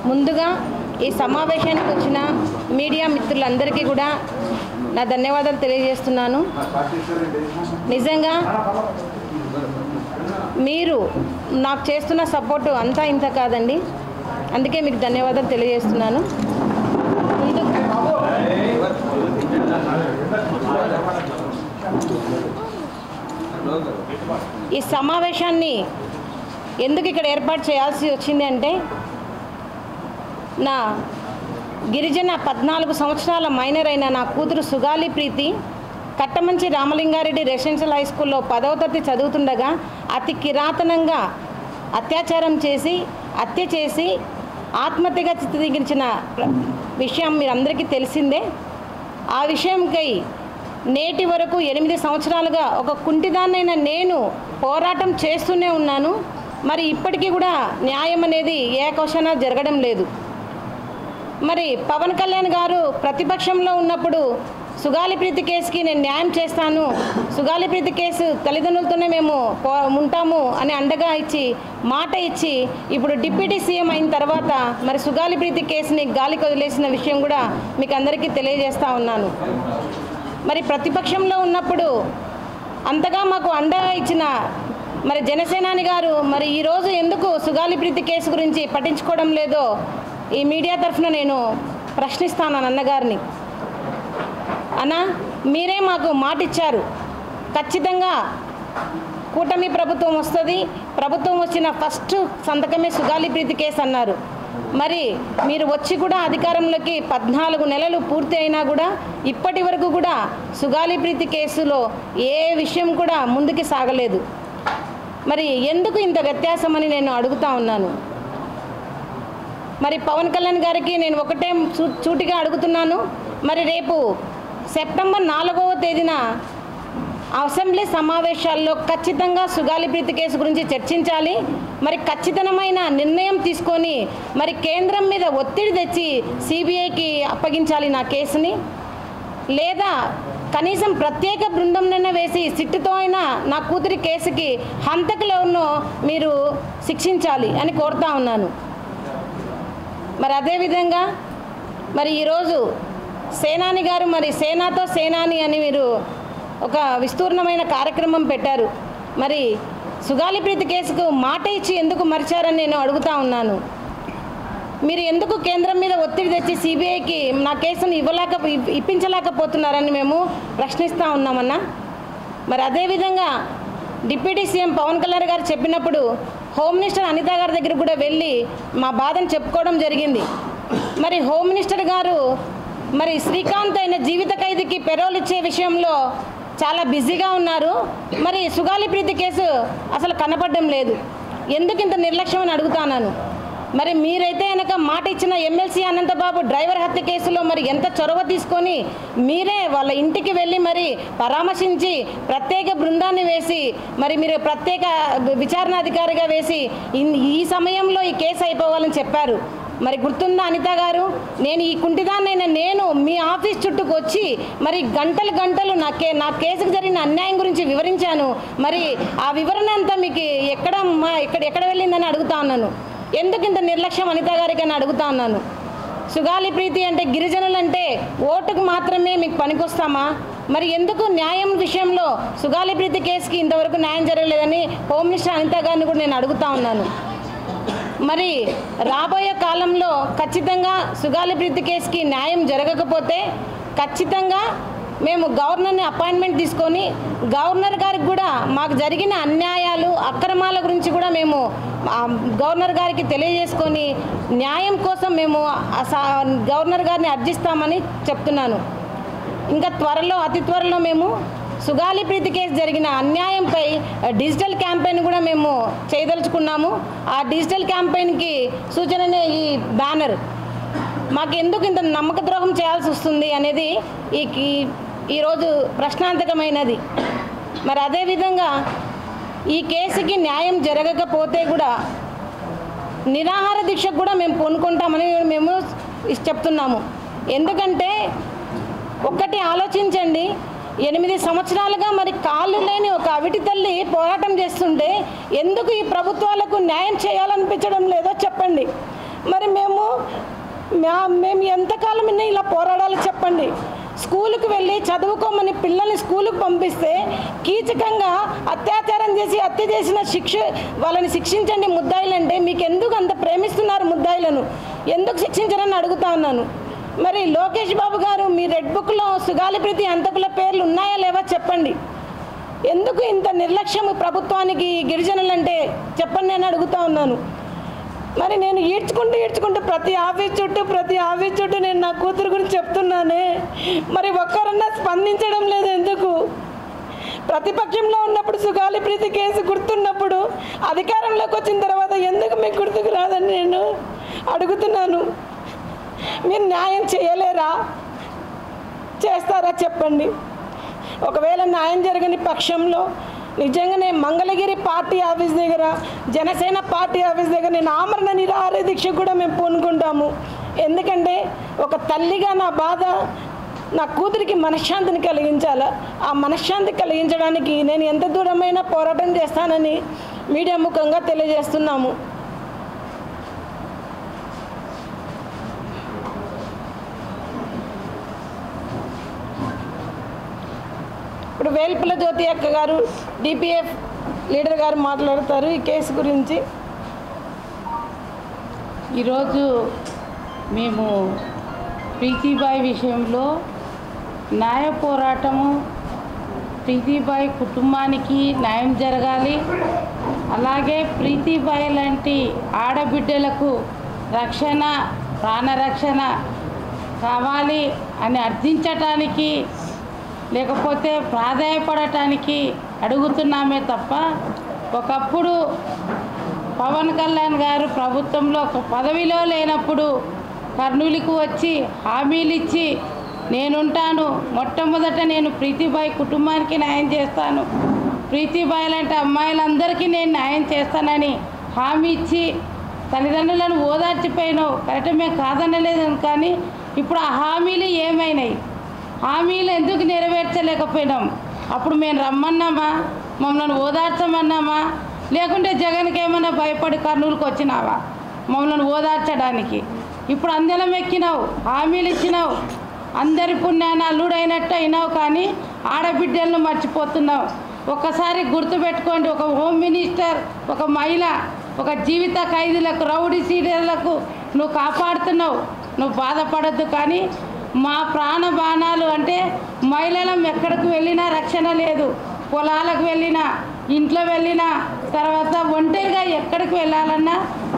ముందుగా ఈ సమావేశానికి వచ్చిన మీడియా మిత్రులందరికీ కూడా నా ధన్యవాదాలు తెలియజేస్తున్నాను. నిజంగా మీరు నాకు చేస్తున్న సపోర్టు అంతా ఇంత కాదండి, అందుకే మీకు ధన్యవాదాలు తెలియజేస్తున్నాను. ఈ సమావేశాన్ని ఎందుకు ఇక్కడ ఏర్పాటు చేయాల్సి వచ్చింది అంటే, నా గిరిజన 14 సంవత్సరాల మైనర్ అయిన నా కూతురు సుగాలి ప్రీతి కట్టమంచి రామలింగారెడ్డి రెసిడెన్షియల్ హై స్కూల్లో 10వ తరగతి చదువుతుండగా అతి కిరాతనంగా అత్యాచారం చేసి హత్య చేసి ఆత్మహత్యగా చిత్రీకరించిన విషయం మీరందరికీ తెలిసిందే. ఆ విషయంకై నేటి వరకు 8 సంవత్సరాలుగా ఒక కుంటిదాన్నైన నేను పోరాటం చేస్తూనే ఉన్నాను. మరి ఇప్పటికీ కూడా న్యాయం అనేది ఏ క్వశ్చన్ జరగడం లేదు. మరి పవన్ కళ్యాణ్ గారు ప్రతిపక్షంలో ఉన్నప్పుడు సుగాలి ప్రీతి కేసుకి నేను న్యాయం చేస్తాను, సుగాలి ప్రీతి కేసు తల్లిదండ్రులతోనే మేము ఉంటాము అని అండగా ఇచ్చి మాట ఇచ్చి ఇప్పుడు డిప్యూటీ సీఎం అయిన తర్వాత మరి సుగాలి ప్రీతి కేసుని గాలికి వదిలేసిన విషయం కూడా మీకు అందరికీ తెలియజేస్తూ ఉన్నాను. మరి ప్రతిపక్షంలో ఉన్నప్పుడు అంతగా మాకు అండగా ఇచ్చిన మరి జనసేనాని గారు మరి ఈరోజు ఎందుకు సుగాలి ప్రీతి కేసు గురించి పట్టించుకోవడం లేదో ఈ మీడియా తరఫున నేను ప్రశ్నిస్తాను అన్నగారిని. అన్న, మీరే మాకు మాట ఇచ్చారు, ఖచ్చితంగా కూటమి ప్రభుత్వం వస్తుంది, ప్రభుత్వం వచ్చిన ఫస్ట్ సంతకమే సుగాలి ప్రీతి కేసు అన్నారు. మరి మీరు వచ్చి కూడా అధికారంలోకి 14 నెలలు పూర్తి అయినా కూడా ఇప్పటి వరకు కూడా సుగాలి ప్రీతి కేసులో ఏ విషయం కూడా ముందుకు సాగలేదు. మరి ఎందుకు ఇంత వ్యత్యాసం అని నేను అడుగుతా ఉన్నాను. మరి పవన్ కళ్యాణ్ గారికి నేను ఒకటే సూటిగా అడుగుతున్నాను. మరి రేపు సెప్టెంబర్ 4వ తేదీన అసెంబ్లీ సమావేశాల్లో ఖచ్చితంగా సుగాలి ప్రీతి కేసు గురించి చర్చించాలి. మరి ఖచ్చితమైన నిర్ణయం తీసుకొని మరి కేంద్రం మీద ఒత్తిడి తెచ్చి సిబిఐకి అప్పగించాలి నా కేసుని, లేదా కనీసం ప్రత్యేక బృందంనైనా వేసి సిట్టుతో అయినా నా కూతురి కేసుకి హంతకులెవరినో మీరు శిక్షించాలి అని కోరుతా ఉన్నాను. మరి అదేవిధంగా మరి ఈరోజు సేనాని గారు మరి సేనాతో సేనాని అని మీరు ఒక విస్తూర్ణమైన కార్యక్రమం పెట్టారు. మరి సుగాలి ప్రీతి కేసుకు మాట ఇచ్చి ఎందుకు మరిచారని నేను అడుగుతా ఉన్నాను. మీరు ఎందుకు కేంద్రం మీద ఒత్తిడి తెచ్చి సిబిఐకి నా కేసును ఇప్పించలేకపోతున్నారని మేము ప్రశ్నిస్తూ ఉన్నామన్నా. మరి అదేవిధంగా డిప్యూటీ సీఎం పవన్ కళ్యాణ్ గారు చెప్పినప్పుడు హోమ్ మినిస్టర్ అనిత గారి దగ్గర కూడా వెళ్ళి మా బాధను చెప్పుకోవడం జరిగింది. మరి హోమ్ మినిస్టర్ గారు మరి శ్రీకాంత్ అయిన జీవిత ఖైదీకి పెరోల్ ఇచ్చే విషయంలో చాలా బిజీగా ఉన్నారు. మరి సుగాలి ప్రీతి కేసు అసలు కనపడడం లేదు. ఎందుకు ఇంత నిర్లక్ష్యం అని అడుగుతాను. మరి మీరైతే కనుక మాట ఇచ్చిన ఎమ్మెల్సీ అనంతబాబు డ్రైవర్ హత్య కేసులో మరి ఎంత చొరవ తీసుకొని మీరే వాళ్ళ ఇంటికి వెళ్ళి మరి పరామర్శించి ప్రత్యేక బృందాన్ని వేసి మరి మీరు ప్రత్యేక విచారణ అధికారిగా వేసి ఈ సమయంలో ఈ కేసు అయిపోవాలని చెప్పారు. మరి గుర్తుందా అనిత గారు, నేను ఈ కుంటిదాన్నైనా నేను మీ ఆఫీస్ చుట్టూకు వచ్చి మరి గంటలు నా కేసుకు జరిగిన అన్యాయం గురించి వివరించాను. మరి ఆ వివరణ అంతా మీకు ఎక్కడ వెళ్ళిందని అడుగుతా ఉన్నాను. ఎందుకు ఇంత నిర్లక్ష్యం అనిత గారికి అని అడుగుతా ఉన్నాను. సుగాలి ప్రీతి అంటే గిరిజనులంటే ఓటుకు మాత్రమే మీకు పనికొస్తామా? మరి ఎందుకు న్యాయం విషయంలో సుగాలి ప్రీతి కేసుకి ఇంతవరకు న్యాయం జరగలేదని హోమ్ మినిస్టర్ అనిత గారిని కూడా నేను అడుగుతా ఉన్నాను. మరి రాబోయే కాలంలో ఖచ్చితంగా సుగాలి ప్రీతి కేసుకి న్యాయం జరగకపోతే ఖచ్చితంగా మేము గవర్నర్ని అపాయింట్మెంట్ తీసుకొని గవర్నర్ గారికి కూడా మాకు జరిగిన అన్యాయాలు అక్రమాల గురించి కూడా మేము గవర్నర్ గారికి తెలియజేసుకొని న్యాయం కోసం మేము గవర్నర్ గారిని అర్జిస్తామని చెప్తున్నాను. ఇంకా అతి త్వరలో మేము సుగాలి ప్రీతి కేసు జరిగిన అన్యాయంపై డిజిటల్ క్యాంపెయిన్ కూడా మేము చేయదలుచుకున్నాము. ఆ డిజిటల్ క్యాంపెయిన్కి సూచననే ఈ బ్యానర్. మాకు ఎందుకు ఇంత నమ్మక ద్రోహం చేయాల్సి వస్తుంది అనేది ఈరోజు ప్రశ్నార్థకమైనది. మరి అదేవిధంగా ఈ కేసుకి న్యాయం జరగకపోతే కూడా నిరాహార దీక్షకు కూడా మేము పూనుకుంటామని మేము చెప్తున్నాము. ఎందుకంటే ఒక్కటి ఆలోచించండి, 8 సంవత్సరాలుగా మరి కాళ్ళు లేని ఒక అవిటి తల్లి పోరాటం చేస్తుంటే ఎందుకు ఈ ప్రభుత్వాలకు న్యాయం చేయాలనిపించడం లేదో చెప్పండి. మరి మేము మేము ఎంతకాలం ఇలా పోరాడాలో చెప్పండి. స్కూలుకు వెళ్ళి చదువుకోమని పిల్లల్ని స్కూలుకు పంపిస్తే కీచకంగా అత్యాచారం చేసి హత్య చేసిన వాళ్ళని శిక్షించండి ముద్దాయిలంటే. మీకు ఎందుకు అంత ప్రేమిస్తున్నారు ముద్దాయిలను? ఎందుకు శిక్షించరని అడుగుతా ఉన్నాను. మరి లోకేష్ బాబు గారు, మీ రెడ్ బుక్లో సుగాలి ప్రీతి హంతకుల పేర్లు ఉన్నాయా లేవా చెప్పండి. ఎందుకు ఇంత నిర్లక్ష్యం ప్రభుత్వానికి గిరిజనులంటే చెప్పండి అని అడుగుతా ఉన్నాను. మరి నేను ఈడ్చుకుంటూ ప్రతి ఆఫీస్ చుట్టూ నేను నా కూతురు గురించి చెప్తున్నానే, మరి ఒక్కరన్నా స్పందించడం లేదు ఎందుకు? ప్రతిపక్షంలో ఉన్నప్పుడు సుగాలి ప్రీతి కేసు గుర్తున్నప్పుడు అధికారంలోకి వచ్చిన తర్వాత ఎందుకు మీకు గుర్తుకు రాదని నేను అడుగుతున్నాను. మీరు న్యాయం చేయలేరా? చేస్తారా చెప్పండి. ఒకవేళ న్యాయం జరగని పక్షంలో నిజంగానే మంగళగిరి పార్టీ ఆఫీస్ దగ్గర, జనసేన పార్టీ ఆఫీస్ దగ్గర నేను ఆమరణ నిరాహార దీక్ష కూడా మేము పూనుకుంటాము. ఎందుకంటే ఒక తల్లిగా నా బాధ, నా కూతురికి మనశ్శాంతిని కలిగించాలా. ఆ మనశ్శాంతి కలిగించడానికి నేను ఎంత దూరమైనా పోరాటం చేస్తానని మీడియా ముఖంగా తెలియజేస్తున్నాము. ఇప్పుడు వేల్పుల జ్యోతి అక్క గారు, డిపిఎఫ్ లీడర్ గారు మాట్లాడతారు ఈ కేసు గురించి. ఈరోజు మేము ప్రీతిబాయి విషయంలో న్యాయ పోరాటము, ప్రీతిబాయి కుటుంబానికి న్యాయం జరగాలి, అలాగే ప్రీతిబాయి లాంటి ఆడబిడ్డలకు రక్షణ, ప్రాణరక్షణ కావాలి అని అర్థించటానికి, లేకపోతే ప్రాధాయపడటానికి అడుగుతున్నామే తప్ప, ఒకప్పుడు పవన్ కళ్యాణ్ గారు ప్రభుత్వంలో ఒక పదవిలో లేనప్పుడు కర్నూలుకు వచ్చి హామీలు ఇచ్చి నేనుంటాను, మొట్టమొదట నేను ప్రీతిబాయి కుటుంబానికి న్యాయం చేస్తాను, ప్రీతిబాయి లాంటి అమ్మాయిలందరికీ నేను న్యాయం చేస్తానని హామీ ఇచ్చి తల్లిదండ్రులను ఓదార్చిపోయినావు. కరెక్ట్, మేము కాదనలేదు. కానీ ఇప్పుడు ఆ హామీలు ఏమైనాయి? హామీలు ఎందుకు నెరవేర్చలేకపోయినాం? అప్పుడు మేము రమ్మన్నామా? మమ్మల్ని ఓదార్చమన్నామా? లేకుంటే జగన్కి ఏమన్నా భయపడి కర్నూలుకు వచ్చినావా మమ్మల్ని ఓదార్చడానికి? ఇప్పుడు అందరం ఎక్కినావు, హామీలు ఇచ్చినావు, అందరి పుణ్యాన్ని అల్లుడైనట్టు అయినావు, కానీ ఆడబిడ్డలను మర్చిపోతున్నావు. ఒక్కసారి గుర్తుపెట్టుకోండి, ఒక హోమ్ మినిస్టర్, ఒక మహిళ, ఒక జీవిత ఖైదీలకు, రౌడీ సీరియర్లకు నువ్వు కాపాడుతున్నావు. నువ్వు బాధపడద్దు. కానీ మా ప్రాణ బాణాలు అంటే మహిళలం ఎక్కడికి వెళ్ళినా రక్షణ లేదు. పొలాలకు వెళ్ళినా, ఇంట్లో వెళ్ళినా, తర్వాత ఒంటరిగా ఎక్కడికి వెళ్ళాలన్నా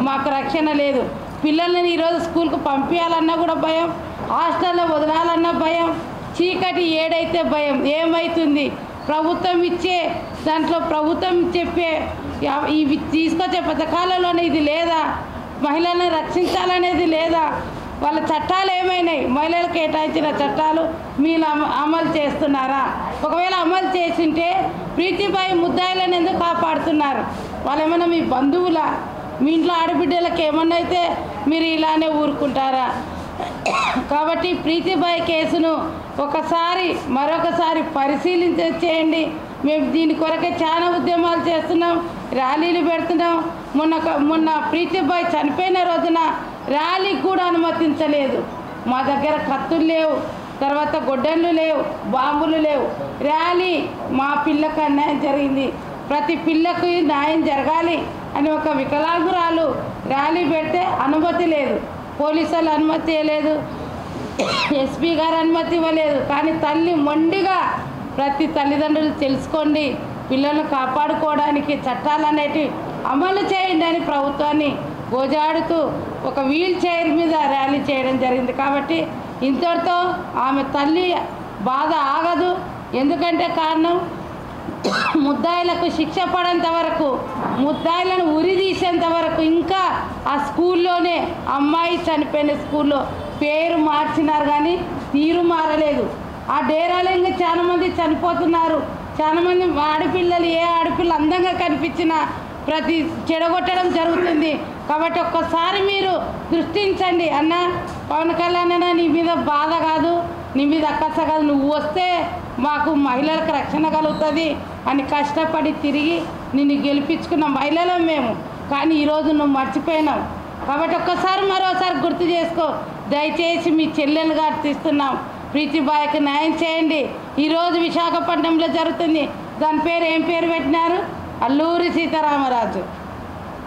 మాకు రక్షణ లేదు. పిల్లల్ని ఈరోజు స్కూల్కి పంపించాలన్నా కూడా భయం, హాస్టల్లో వదలాలన్నా భయం, చీకటి ఏడైతే భయం. ఏమవుతుంది? ప్రభుత్వం ఇచ్చే దాంట్లో ప్రభుత్వం చెప్పే ఇవి తీసుకొచ్చే పథకాలలోనే ఇది లేదా? మహిళలను రక్షించాలనేది లేదా? వాళ్ళ చట్టాలు ఏమైనాయి? మహిళలకు కేటాయించిన చట్టాలు మీరు అమలు చేస్తున్నారా? ఒకవేళ అమలు చేసింటే ప్రీతిబాయి ముద్దాయిలను ఎందుకు కాపాడుతున్నారు? వాళ్ళు ఏమన్నా మీ బంధువులా? మీ ఇంట్లో ఆడబిడ్డలకు ఏమన్నా అయితే మీరు ఇలానే ఊరుకుంటారా? కాబట్టి ప్రీతిబాయి కేసును మరొకసారి పరిశీలించేయండి. మేము దీని కొరకే చాలా ఉద్యమాలు చేస్తున్నాం, ర్యాలీలు పెడుతున్నాం. మొన్న ప్రీతిబాయి చనిపోయిన రోజున ర్యాలీకి కూడా అనుమతించలేదు. మా దగ్గర కత్తులు లేవు, తర్వాత గొడ్డళ్ళు లేవు, బాంబులు లేవు. ర్యాలీ మా పిల్లకు అన్యాయం జరిగింది, ప్రతి పిల్లకు న్యాయం జరగాలి అని ఒక వికలాంగురాలు ర్యాలీ పెడితే అనుమతి లేదు, పోలీసులు అనుమతి ఇవ్వలేదు, ఎస్పీ గారు అనుమతి ఇవ్వలేదు. కానీ తల్లి మొండిగా ప్రతి తల్లిదండ్రులు తెలుసుకోండి, పిల్లలను కాపాడుకోవడానికి చట్టాలు అనేటివి అమలు చేయండి అని ప్రభుత్వాన్ని గోజాడుతూ ఒక వీల్ చైర్ మీద ర్యాలీ చేయడం జరిగింది. కాబట్టి ఇంతటితో ఆమె తల్లి బాధ ఆగదు. ఎందుకంటే కారణం, ముద్దాయిలకు శిక్ష పడేంత వరకు, ముద్దాయిలను ఉరిదీసేంత వరకు ఇంకా ఆ స్కూల్లోనే, అమ్మాయి చనిపోయిన స్కూల్లో పేరు మార్చినారు కానీ తీరు మారలేదు. ఆ డేరాలో ఇంకా చాలామంది చనిపోతున్నారు. చాలామంది ఆడపిల్లలు, ఏ ఆడపిల్ల అందంగా కనిపించినా ప్రతి చెడగొట్టడం జరుగుతుంది. కాబట్టి ఒక్కసారి మీరు దృష్టించండి. అన్న పవన్ కళ్యాణ్ అన్న, నీ మీద బాధ కాదు, నీ మీద అక్కస కాదు, నువ్వు వస్తే మాకు మహిళలకు రక్షణ కలుగుతుంది అని కష్టపడి తిరిగి నిన్ను గెలిపించుకున్న మహిళలం మేము. కానీ ఈరోజు నువ్వు మర్చిపోయినావు. కాబట్టి ఒక్కసారి మరోసారి గుర్తు చేసుకో. దయచేసి మీ చెల్లెలుగా తీస్తున్నాం. ప్రీతిబాయికి న్యాయం చేయండి. ఈరోజు విశాఖపట్నంలో జరుగుతుంది. దాని పేరు ఏం పేరు పెట్టినారు? అల్లూరి సీతారామరాజు.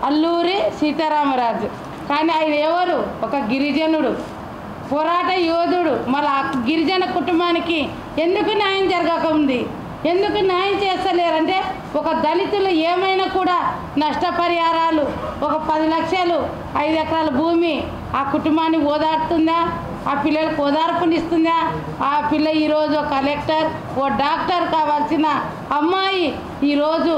అల్లూరి సీతారామరాజు. కానీ ఆయన ఎవరు? ఒక గిరిజనుడు, పోరాట యోధుడు. మళ్ళీ ఆ గిరిజన కుటుంబానికి ఎందుకు న్యాయం జరగక ఉంది? ఎందుకు న్యాయం చేస్తలేరంటే ఒక దళితులు ఏమైనా కూడా నష్టపరిహారాలు, ఒక 10 లక్షలు, 5 ఎకరాల భూమి ఆ కుటుంబాన్ని ఓదార్తుందా? ఆ పిల్లలకు ఓదార్పునిస్తుందా? ఆ పిల్ల ఈరోజు కలెక్టర్, ఓ డాక్టర్ కావాల్సిన అమ్మాయి ఈరోజు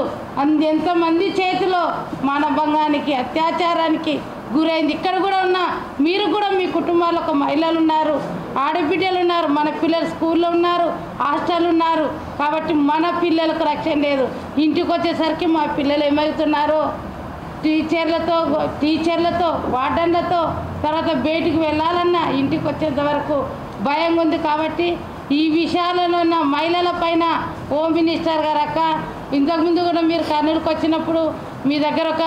ఎంతమంది చేతిలో మానభంగానికి, అత్యాచారానికి గురైంది. ఇక్కడ కూడా ఉన్న మీరు కూడా మీ కుటుంబాల్లో ఒక మహిళలు ఉన్నారు, ఆడబిడ్డలు ఉన్నారు, మన పిల్లలు స్కూల్లో ఉన్నారు, హాస్టల్ ఉన్నారు. కాబట్టి మన పిల్లలకు రక్షణ లేదు. ఇంటికి వచ్చేసరికి మా పిల్లలు ఏమవుతున్నారో టీచర్లతో వార్డన్లతో తర్వాత బయటికి వెళ్ళాలన్నా ఇంటికి వచ్చేంత వరకు భయం ఉంది. కాబట్టి ఈ విషయాలలో ఉన్న మహిళల పైన హోమ్ మినిస్టర్ గారు అక్క ఇంతకుముందు కూడా మీరు కర్నూలుకి వచ్చినప్పుడు మీ దగ్గర ఒక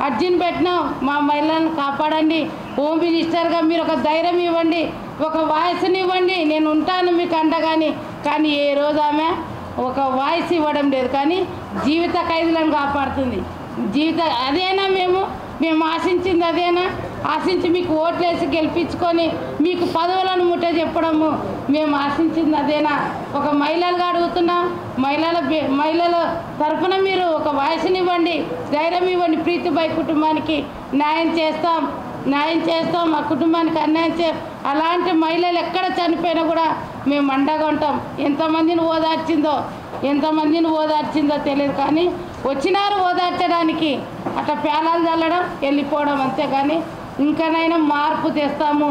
అర్జీని పెట్టినాం, మా మహిళలను కాపాడండి. హోమ్ మినిస్టర్గా మీరు ఒక ధైర్యం ఇవ్వండి, ఒక వాయిస్ని ఇవ్వండి, నేను ఉంటాను మీకు అండగాని. కానీ ఏ రోజు ఆమె ఒక వాయిస్ ఇవ్వడం లేదు. కానీ జీవిత ఖైదీలను కాపాడుతుంది. అదేనా మేము ఆశించింది? అదేనా ఆశించి మీకు ఓట్లేసి గెలిపించుకొని మీకు పదవులను ముట్ట చెప్పడము మేము ఆశించింది? అదేనా? ఒక మహిళలుగా అడుగుతున్నాం. మహిళల తరఫున మీరు ఒక వాయిస్ని ఇవ్వండి, ధైర్యం ఇవ్వండి. ప్రీతిబాయి కుటుంబానికి న్యాయం చేస్తాం. ఆ కుటుంబానికి అన్యాయం అలాంటి మహిళలు ఎక్కడ చనిపోయినా కూడా మేము అండగా ఉంటాం. ఎంతమందిని ఓదార్చిందో తెలియదు. కానీ వచ్చినారు ఓదార్చడానికి, అట్లా పేలాలు చల్లడం వెళ్ళిపోవడం అంతే. కానీ ఇంకనైనా మార్పు తెస్తాము.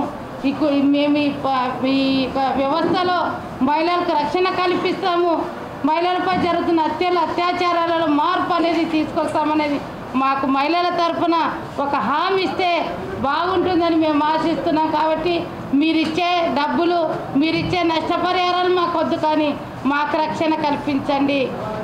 మేము ఈ వ్యవస్థలో మహిళలకు రక్షణ కల్పిస్తాము. మహిళలపై జరుగుతున్న అత్యాచారాలలో మార్పు అనేది తీసుకొస్తామనేది మాకు మహిళల తరఫున ఒక హామీ ఇస్తే బాగుంటుందని మేము ఆశిస్తున్నాం. కాబట్టి మీరిచ్చే డబ్బులు, మీరిచ్చే నష్టపరిహారాలు మాకు వద్దు, కానీ మాకు రక్షణ కల్పించండి,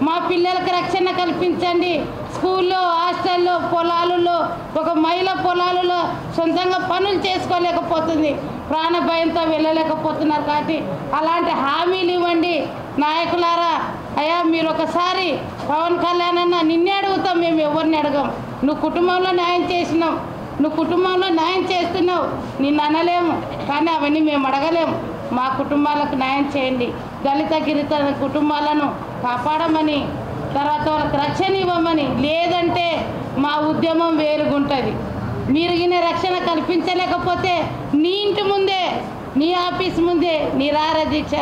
మా పిల్లలకు రక్షణ కల్పించండి. స్కూల్లో, హాస్టల్లో, పొలాలలో ఒక మహిళ పొలాలలో సొంతంగా పనులు చేసుకోలేకపోతుంది, ప్రాణభయంతో వెళ్ళలేకపోతున్నారు. కాబట్టి అలాంటి హామీలు ఇవ్వండి నాయకులారా. అయ్యా మీరు ఒకసారి పవన్ కళ్యాణ్ అన్న నిన్నే అడుగుతాం, మేము ఎవరిని అడగం. నువ్వు కుటుంబంలో న్యాయం చేస్తున్నావు, నిన్ను అనలేము. కానీ అవన్నీ మేము అడగలేము. మా కుటుంబాలకు న్యాయం చేయండి, దళిత గిరిజన కుటుంబాలను కాపాడమని, తర్వాత వాళ్ళకి రక్షణ ఇవ్వమని. లేదంటే మా ఉద్యమం వేరుగుంటుంది. మీరు ఈయన రక్షణ కల్పించలేకపోతే నీ ఇంటి ముందే, నీ ఆఫీస్ ముందే నిరాహార దీక్ష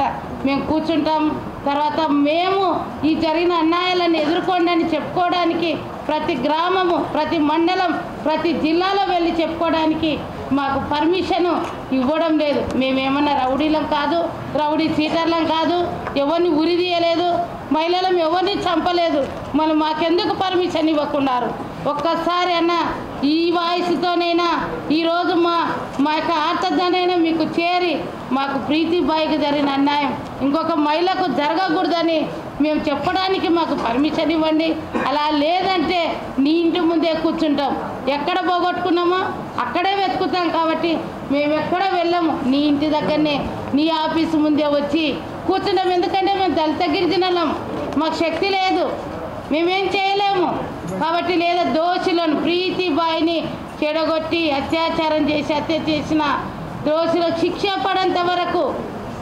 మేము కూర్చుంటాం. తర్వాత మేము ఈ జరిగిన అన్యాయాలను ఎదుర్కోండి అని చెప్పుకోవడానికి ప్రతి గ్రామము, ప్రతి మండలం, ప్రతి జిల్లాలో వెళ్ళి చెప్పుకోవడానికి మాకు పర్మిషన్ ఇవ్వడం లేదు. మేమేమన్నా రౌడీలం కాదు, రౌడీ సీటర్లం కాదు, ఎవరిని ఉరిదీయలేదు, మహిళలం ఎవరిని చంపలేదు. మళ్ళీ మాకెందుకు పర్మిషన్ ఇవ్వకున్నారు? ఒక్కసారి అన్న ఈ వాయిస్తోనైనా ఈరోజు మా యొక్క ఆర్తదానైనా మీకు చేరి మాకు ప్రీతిబాయికి జరిగిన అన్యాయం ఇంకొక మహిళకు జరగకూడదని మేము చెప్పడానికి మాకు పర్మిషన్ ఇవ్వండి. అలా లేదంటే నీ ఇంటి ముందే కూర్చుంటాం. ఎక్కడ పోగొట్టుకున్నామో అక్కడే వెతుకుతాం. కాబట్టి మేము ఎక్కడ వెళ్ళము, నీ ఇంటి దగ్గరనే, నీ ఆఫీసు ముందే వచ్చి కూర్చున్నాం. ఎందుకంటే మేము దళిత గిరిజనులం, మాకు శక్తి లేదు, మేమేం చేయలేము. కాబట్టి లేదా దోషులను, ప్రీతిబాయిని చెడగొట్టి అత్యాచారం చేసి హత్య చేసిన దోషులకు శిక్ష పడేంత వరకు,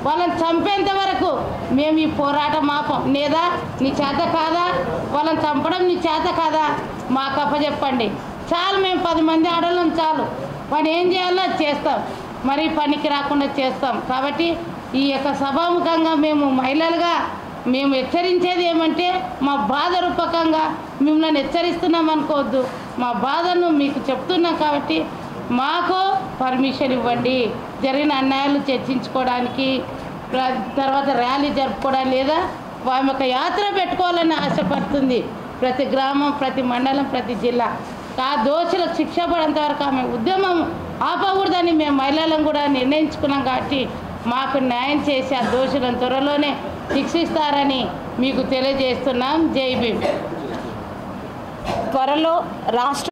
వాళ్ళని చంపేంత వరకు మేము ఈ పోరాటం ఆపం. లేదా నీ చేత కాదా, వాళ్ళని చంపడం నీ చేత కాదా, మాకు అప్పచెప్పండి చాలు. మేము 10 మంది ఆడవాళ్ళం చాలు, వాడు ఏం చేయాలో చేస్తాం, మరి పనికి రాకుండా చేస్తాం. కాబట్టి ఈ యొక్క సభాముఖంగా మేము మహిళలుగా మేము హెచ్చరించేది ఏమంటే, మా బాధ రూపకంగా మిమ్మల్ని హెచ్చరిస్తున్నాం అనుకోవద్దు. మా బాధను మీకు చెప్తున్నాం. కాబట్టి మాకు పర్మిషన్ ఇవ్వండి, జరిగిన అన్యాయాలు చర్చించుకోవడానికి, తర్వాత ర్యాలీ జరుపుకోవడానికి, లేదా ఆమె ఒక యాత్ర పెట్టుకోవాలని ఆశపడుతుంది. ప్రతి గ్రామం, ప్రతి మండలం, ప్రతి జిల్లా ఆ దోషులకు శిక్ష పడేంత వరకు ఆమె ఉద్యమం ఆపకూడదని మేము మహిళలను కూడా నిర్ణయించుకున్నాం. కాబట్టి మాకు న్యాయం చేసి ఆ దోషులను త్వరలోనే శిక్షిస్తారని మీకు తెలియజేస్తున్నాం. జై భీమ్. త్వరలో రాష్ట్ర